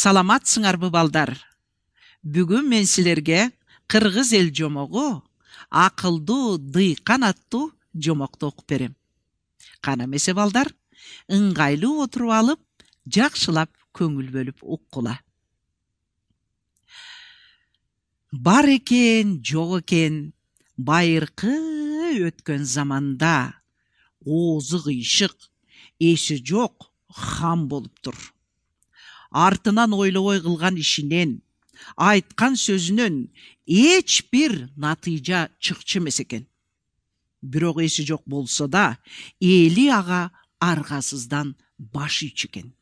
Саламатсыңарбы балдар? Бүгүн мен силерге кыргыз эл жомогу акылдуу дыйкан аттуу жомокту окуп берем. Кана эмесе балдар, ыңгайлуу отуруп алып, жакшылап көңүл бөлүп уккула. Бар экен, жок экен, байыркы өткөн заманда оозу кыйшык, эси жок хан болуптур. Артынан ойлобой кылган ишинен, айткан сөзүнөн эч бир натыйжа чыкчу эмес экен. Бирок эси жок болсо да, эли ага аргасыздан баш ийчү экен.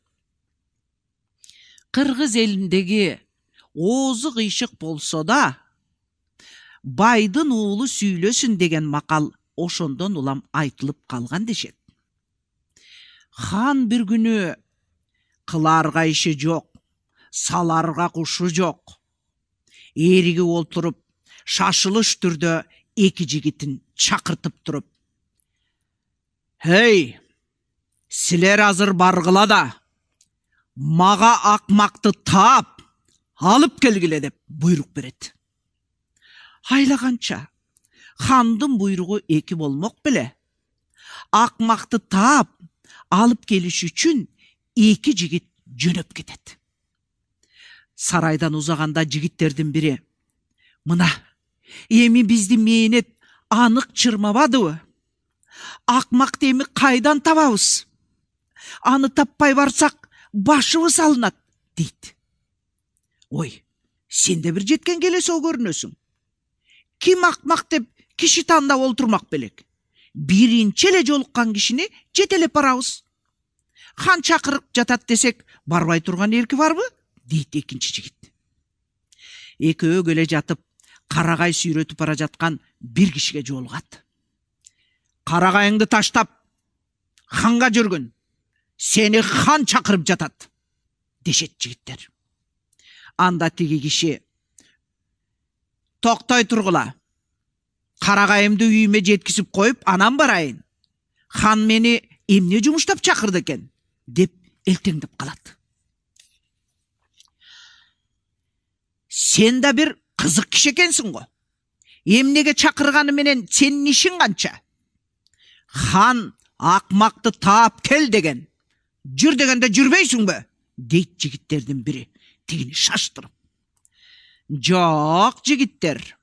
Кыргыз элиндеги оозу кыйшык болсо да, байдын уулу сүйлөсүн деген макал ошондон улам айтылып калган дешет. Хан бир күнү кыларга иши жок, саларга кушу жок. Эриги олтуруп, шашылыш түрдө эки жигитин чакыртып туруп: "Хей, силер азыр баргыла да, мага акмакты таап, алып келгиле" деп буйрук берет. Айлаганча, хандын буйругу эки болмок беле. Акмакты таап, алып келиш үчүн эки жигит жөнөп кетет. Сарайдан узаганда жигиттердин бири: "Мына, эми бизди мээнет анык чырмабадыбы? Акмакты эми кайдан табабыз? Аны таппай барсак, башыбыз алынат" дейт. Ой, сен де бир жеткен келесоо көрүнөсүң. Ким акмак деп киши тандап олтурмак белек? Биринчи эле жолуккан кишини жетелеп барабыз. Хан чакырып жатат десек, барбай турган эрки барбы? Дейт экинчи жигит. Экөө келе жатып, карагай сүйрөтүп бара жаткан бир кишиге жолугат. "Карагайыңды таштап, ханга жүргүн. Сени хан чакырып жатат" дешет жигиттер. Анда тиги киши: "Токтой тургула. Карагайымды үйүмө жеткизип коюп, анан барайын. Хан мени эмне жумуштап чакырды экен" деп элтеңдеп калат. "Сен да бир кызык киши экенсиң го. Эмнеге чакырганы менен сенин ишиң канча? Хан акмакты таап кел деген. Жүр дегенде жүрбөйсүңбү?" дейт жигиттердин бири, тигини шаштырып. "Жок, жигиттер.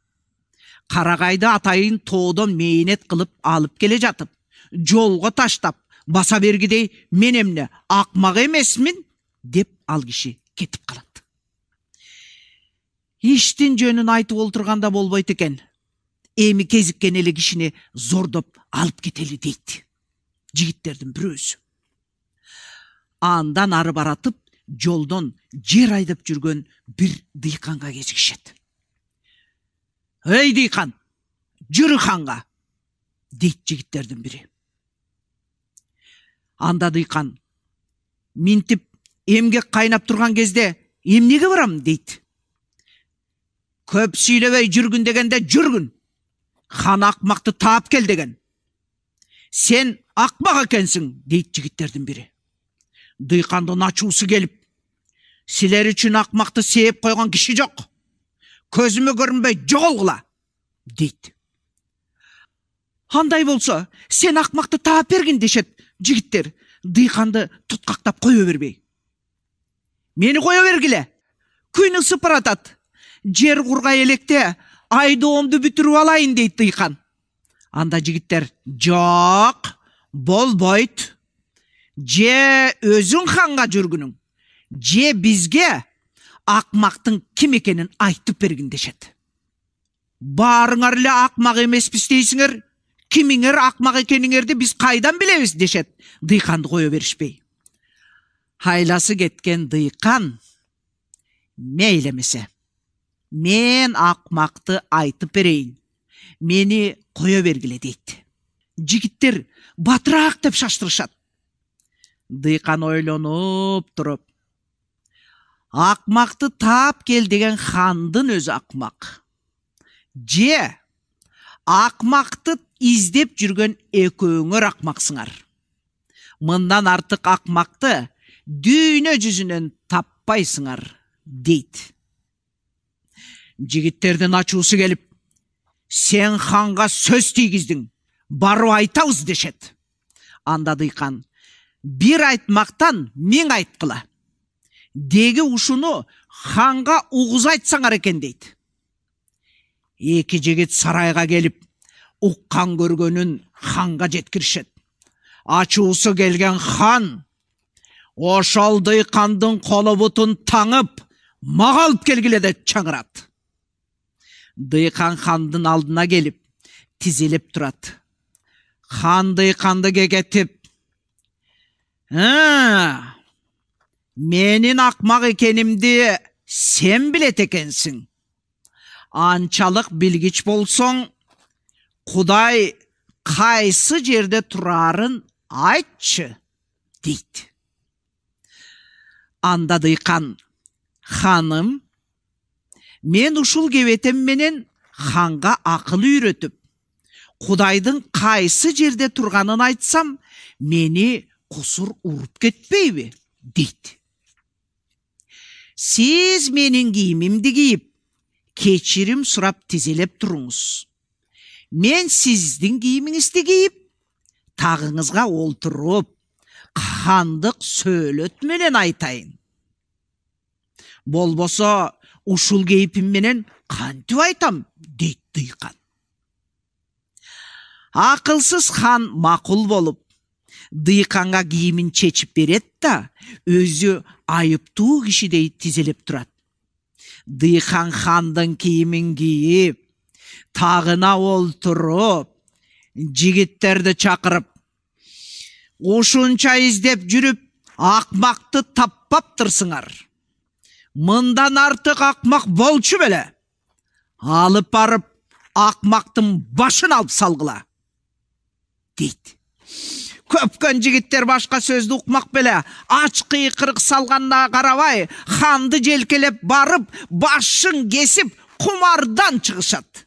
Карагайды атайын тоодон мээнет кылып алып келе жатып, жолго таштап, баса бергидей мен эмне акмак эмесмин" деп ал киши кетип калат. Иштин жөнүн айтып олтурганда болбойт экен. Эми кезиккен эле кишини зордоп алып кетели дейт жигиттердин бирөөсү. Андан ары баратып, жолдон жер айдап жүргөн бир дыйканга кезигишет. "Эй дыйкан, жүрү ханга" дейт жигиттердин бири. Анда дыйкан: "Минтип эмгек кайнап турган кезде эмнеге барам" дейт. "Көп сүйлөбөй жүргүн дегенде жүргүн. Хан акмакты таап кел деген. Сен акмак экенсиң" дейт жигиттердин бири. Дыйкандын ачуусу келип: "Силер үчүн акмакты сээп койгон киши жок. Көзүмө көрүнбөй жоголгула" дейт. "Андай болсо, сен акмакты таап бергин" дешет жигиттер, дыйканды туткактап кое бербей. "Мени кое бергиле. Күн ысып баратат. Жер кургай электе айдоомду бүтүрүп алайын" дейт дыйкан. Анда жигиттер: "Жок, болбойт. Же өзүң ханга жүргүнүң, же бизге акмактын ким экенин айтып бергин" дешет. "Баарыңар эле акмак эмеспиз дейсиңер. Кимиңер акмак экениңерди биз кайдан билебиз" дешет, дыйканды кое беришпей. Айласы кеткен дыйкан: "Мейли эмесе, мен акмакты айтып берейин. Мени кое бергиле" дейт. Жигиттер батыраак деп шаштырышат. Дыйкан ойлонуп туруп: "Акмакты таап кел деген хандын өзү акмак. Же акмакты издеп жүргөн экөөңөр акмаксыңар. Мындан артык акмакты дүйнө жүзүнөн таппайсыңар, дейт. Жигиттердин ачуусу келип, сен ханга сөз тийгиздиң, барып айтабыз дешет. Анда дыйкан, бир айтмактан миң айткыла. Деги ушуну ханга угуз айтсаңар экен, дейт. Эки жигит сарайга келип, уккан көргөнүн ханга жеткиришет. Ачуусу келген хан, ошол дыйкандын колу бутун таңып, мага алып келгиле деп чаңырат. Дыйкан хандын алдына келип, тизилип турат. Хан дыйканды кекетип, менин акмак экенимди сен билет экенсиң. Анчалык билгич болсоң, Кудай кайсы жерде турарын айтчы, дейт. Анда дыйкан, ханым, мен ушул кебетем менен ханга акыл үйрөтүп, Кудайдын кайсы жерде турганын айтсам, мени кусур уруп кетпейби, дейт. Сиз менин кийимимди кийип, кечирим сурап тизелеп туруңуз. Мен сиздин кийимиңизди кийип, тагыңызга олтуруп, хандык сөөлөт менен айтайын. Болбосо, ушул кейпим менен кантип айтам, дейт дыйкан. Акылсыз хан макул болуп, дыйканга кийимин чечип берет да, өзү айыптуу кишидей тизелеп турат. Дыйкан хандын кийимин кийип, тагына олтуруп, жигиттерди чакырып, ушунча издеп жүрүп, акмакты таппаптырсыңар. Мындан артык акмак болчу беле. Алып барып, акмактын башын алып салгыла, дейт. Көпкөн жигиттер башка сөздү укмак беле, ач кыйкырык салганына карабай, ханды желкелеп барып, башын кесип, кумардан чыгышат.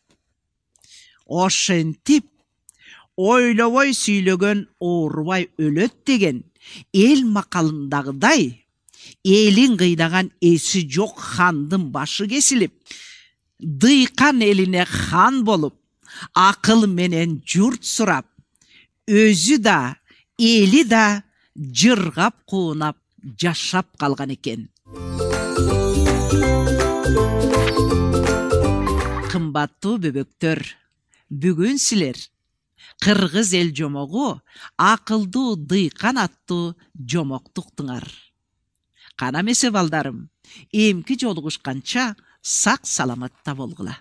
Ошентип, ойлобой сүйлөгөн оорубай өлөт деген эл макалындагыдай, элин кыйнаган эси жок хандын башы кесилип, дыйкан элине хан болуп, акыл менен журт сурап, өзү да, эли да жыргап куунап жашап калган экен. Кымбаттуу бөбөктөр, бүгүн силер Кыргыз эл жомогу акылдуу дыйкан аттуу жомокту уктуңар. Кана эмесе балдарым, эмки жолугушканча сак саламатта болгула.